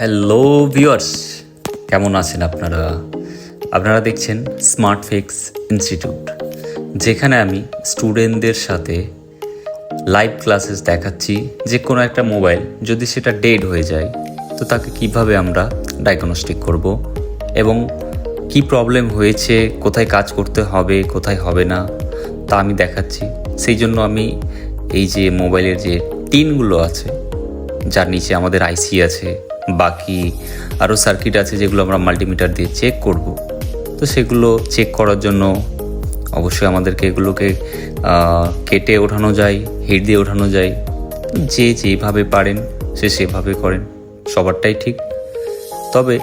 Hello viewers, কেমন আছেন আপনারা? আপনারা দেখছেন স্মার্ট ফিক্স ইনস্টিটিউট, যেখানে আমি স্টুডেন্টদের সাথে লাইভ ক্লাসেস দেখাচ্ছি যে কোনো একটা মোবাইল যদি সেটা ডেড হয়ে যায় তো তাকে কিভাবে আমরা ডায়াগনস্টিক করব এবং কি প্রবলেম হয়েছে, কোথায় কাজ করতে হবে, কোথায় হবে না তা আমি দেখাচ্ছি। সেই জন্য আমি এই যে মোবাইলের যে টিনগুলো আছে, যার নিচে আমাদের আইসি আছে, বাকি আরও সার্কিট আছে যেগুলো আমরা মাল্টিমিটার দিয়ে চেক করব, তো সেগুলো চেক করার জন্য অবশ্যই আমাদেরকে এগুলোকে কেটে ওঠানো যায়, হিট দিয়ে ওঠানো যায়। যে যেভাবে পারেন সে সেভাবে করেন, সবারটাই ঠিক। তবে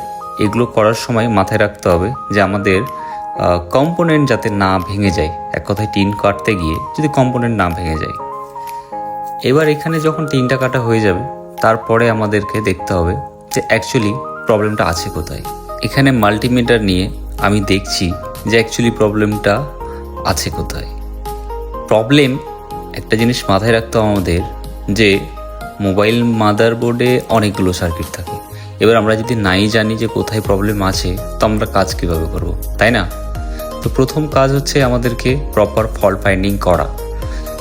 এগুলো করার সময় মাথায় রাখতে হবে যে আমাদের কম্পোনেন্ট যাতে না ভেঙে যায়। এক কথায় টিন কাটতে গিয়ে যদি কম্পোনেন্ট না ভেঙে যায়। এবার এখানে যখন টিনটা কাটা হয়ে যাবে তারপরে আমাদেরকে দেখতে হবে যে অ্যাকচুয়ালি প্রবলেমটা আছে কোথায়। এখানে মাল্টিমিটার নিয়ে আমি দেখছি যে অ্যাকচুয়ালি প্রবলেমটা আছে কোথায়। প্রবলেম একটা জিনিস মাথায় রাখতে হবে আমাদের, যে মোবাইল মাদারবোর্ডে অনেকগুলো সার্কিট থাকে। এবার আমরা যদি নাই জানি যে কোথায় প্রবলেম আছে তো আমরা কাজ কীভাবে করব, তাই না? তো প্রথম কাজ হচ্ছে আমাদেরকে প্রপার ফল্ট ফাইন্ডিং করা।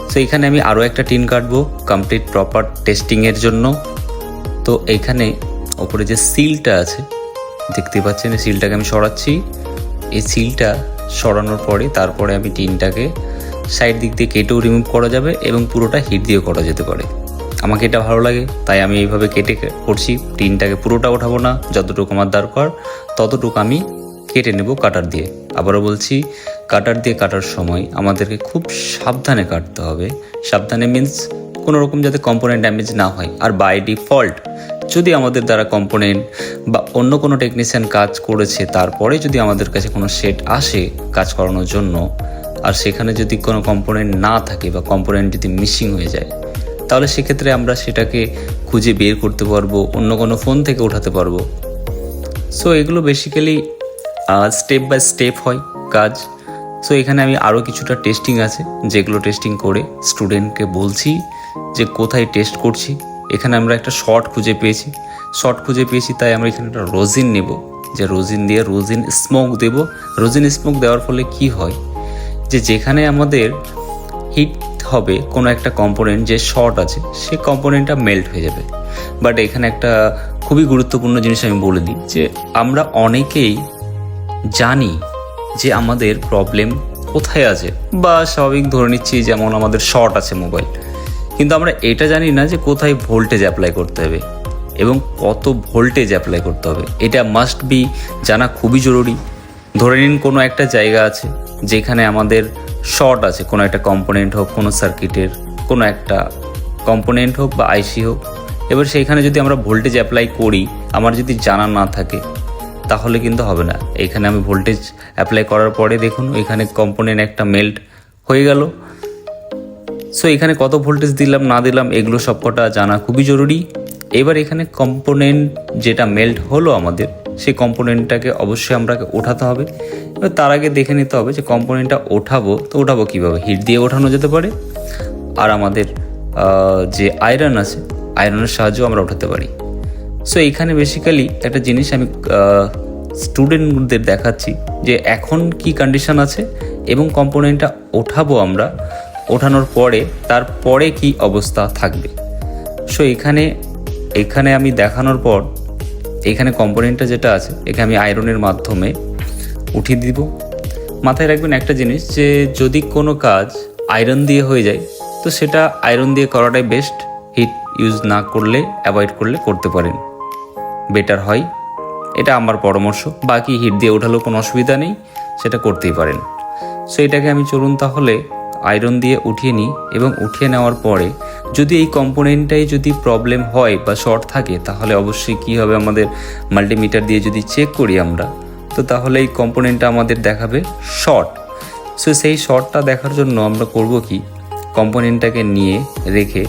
তো এখানে আমি আরও একটা টিন কাটবো কমপ্লিট প্রপার টেস্টিংয়ের জন্য। তো এইখানে ওপরে যে সিলটা আছে দেখতে পাচ্ছেন, এই সিলটাকে আমি সরাচ্ছি। এই সিলটা সরানোর পরে তারপরে আমি টিনটাকে সাইড দিক দিয়ে কেটেও রিমুভ করা যাবে এবং পুরোটা হিট দিয়েও করা যেতে পারে। আমাকে এটা ভালো লাগে তাই আমি এইভাবে কেটে করছি। টিনটাকে পুরোটা ওঠাবো না, যতটুকু আমার দরকার ততটুকু আমি কেটে নেব কাটার দিয়ে। আবারও বলছি, কাটার দিয়ে কাটার সময় আমাদেরকে খুব সাবধানে কাটতে হবে। সাবধানে মিন্স কোনো রকম যাতে কম্পোনেন্ট ড্যামেজ না হয়। আর বাই ডিফল্ট যদি আমাদের দ্বারা কম্পোনেন্ট বা অন্য কোনো টেকনিশিয়ান কাজ করেছে, তারপরে যদি আমাদের কাছে কোনো সেট আসে কাজ করানোর জন্য, আর সেখানে যদি কোনো কম্পোনেন্ট না থাকে বা কম্পোনেন্ট যদি মিসিং হয়ে যায়, তাহলে সেক্ষেত্রে আমরা সেটাকে খুঁজে বের করতে পারবো, অন্য কোনো ফোন থেকে ওঠাতে পারবো। সো এগুলো বেসিক্যালি স্টেপ বাই স্টেপ হয় কাজ। সো এখানে আমি আরও কিছুটা টেস্টিং আছে যেগুলো টেস্টিং করে স্টুডেন্টকে বলছি যে কোথায় টেস্ট করছি। এখানে আমরা একটা শর্ট খুঁজে পেয়েছি তাই আমরা এখানে একটা রোজিন নেব, যে রোজিন দিয়ে রোজিন স্মোক দেব। রোজিন স্মোক দেওয়ার ফলে কি হয়, যে যেখানে আমাদের হিট হবে কোনো একটা কম্পোনেন্ট যে শর্ট আছে সেই কম্পোনেন্টটা মেল্ট হয়ে যাবে। বাট এখানে একটা খুবই গুরুত্বপূর্ণ জিনিস আমি বলে দিই, যে আমরা অনেকেই জানি যে আমাদের প্রবলেম কোথায় আছে, বা স্বাভাবিক ধরে নিচ্ছি যেমন আমাদের শর্ট আছে মোবাইল, কিন্তু আমরা এটা জানি না যে কোথায় ভোল্টেজ অ্যাপ্লাই করতে হবে এবং কত ভোল্টেজ অ্যাপ্লাই করতে হবে। এটা মাস্ট বি জানা খুবই জরুরি। ধরে নিন কোনো একটা জায়গা আছে যেখানে আমাদের শর্ট আছে, কোনো একটা কম্পোনেন্ট হোক, কোনো সার্কিটের কোনো একটা কম্পোনেন্ট হোক বা আইসি হোক। এবার সেইখানে যদি আমরা ভোল্টেজ অ্যাপ্লাই করি, আমার যদি জানা না থাকে তাহলে কিন্তু হবে না। এখানে আমি ভোল্টেজ অ্যাপ্লাই করার পরে দেখুন এখানে কম্পোনেন্ট একটা মেল্ট হয়ে গেল। সো এখানে কত ভোল্টেজ দিলাম না দিলাম এগুলো সবকটা জানা খুবই জরুরি। এবার এখানে কম্পোনেন্ট যেটা মেল্ট হলো আমাদের, সেই কম্পোনেন্টটাকে অবশ্যই আমরা ওঠাতে হবে। এবার তার আগে দেখে নিতে হবে যে কম্পোনেন্টটা ওঠাবো কীভাবে। হিট দিয়ে ওঠানো যেতে পারে, আর আমাদের যে আয়রন আছে আয়রনের সাহায্যেও আমরা ওঠাতে পারি। সো এইখানে বেসিক্যালি একটা জিনিস আমি স্টুডেন্টদের দেখাচ্ছি যে এখন কি কন্ডিশন আছে এবং কম্পোনেন্টটা আমরা ওঠানোর পরে তারপরে কি অবস্থা থাকবে। সো এখানে আমি দেখানোর পর এখানে কম্পোনেন্টটা যেটা আছে এখানে আমি আয়রনের মাধ্যমে উঠিয়ে দিব। মাথায় রাখবেন একটা জিনিস, যে যদি কোনো কাজ আয়রন দিয়ে হয়ে যায় তো সেটা আয়রন দিয়ে করাটাই বেস্ট। হিট ইউজ না করলে, অ্যাভয়েড করলে করতে পারেন, বেটার হয়। এটা আমার পরামর্শ। বাকি হিট দিয়ে ওঠালেও কোনো অসুবিধা নেই, সেটা করতেই পারেন। সো এটাকে আমি চলুন তাহলে আয়রন দিয়ে উঠিয়ে নিই, এবং উঠিয়ে নেওয়ার পরে যদি এই কম্পোনেন্টটাই যদি প্রবলেম হয় বা শর্ট থাকে তাহলে অবশ্যই কী হবে, আমাদের মাল্টিমিটার দিয়ে যদি চেক করি আমরা, তো তাহলে এই কম্পোনেন্টটা আমাদের দেখাবে শর্ট। সো সেই শর্টটা দেখার জন্য আমরা করব কি, কম্পোনেন্টটাকে নিয়ে রেখে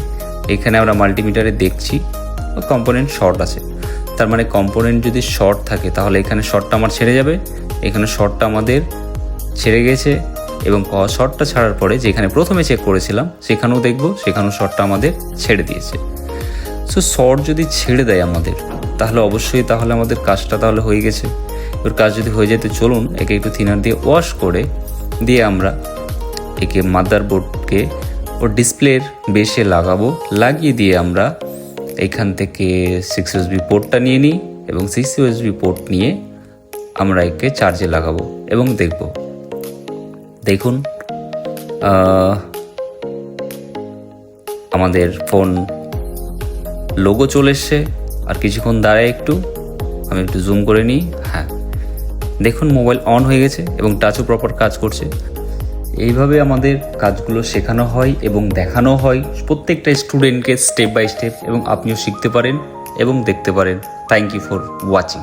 এখানে আমরা মাল্টিমিটারে দেখছি কম্পোনেন্ট শর্ট আছে। তার মানে কম্পোনেন্ট যদি শর্ট থাকে তাহলে এখানে শর্টটা আমার ছেড়ে যাবে, এখানে শর্টটা আমাদের ছেড়ে গেছে, এবং শর্টটা ছাড়ার পরে যেখানে প্রথমে চেক করেছিলাম সেখানেও দেখব সেখানেও শর্টটা আমাদের ছেড়ে দিয়েছে। সো শর্ট যদি ছেড়ে দেয় আমাদের তাহলে অবশ্যই আমাদের কাজটা তাহলে হয়ে গেছে। এবার কাজ যদি হয়ে যায় তো চলুন একে একটু থিনার দিয়ে ওয়াশ করে দিয়ে আমরা একে মাদারবোর্ডকে ওর ডিসপ্লের বেসে লাগাবো। লাগিয়ে দিয়ে আমরা এইখান থেকে 6 USB পোর্টটা নিয়ে নিই এবং 6 USB পোর্ট নিয়ে আমরা একে চার্জে লাগাবো এবং দেখুন আমাদের ফোন লোগো চলে এসছে। আর কিছুক্ষণ দাঁড়ায় একটু, আমি একটু জুম করে নিই। হ্যাঁ, দেখুন মোবাইল অন হয়ে গেছে এবং টাচও প্রপার কাজ করছে। এইভাবে আমাদের কাজগুলো শেখানো হয় এবং দেখানো হয় প্রত্যেকটা স্টুডেন্টকে স্টেপ বাই স্টেপ, এবং আপনিও শিখতে পারেন এবং দেখতে পারেন। Thank you for watching.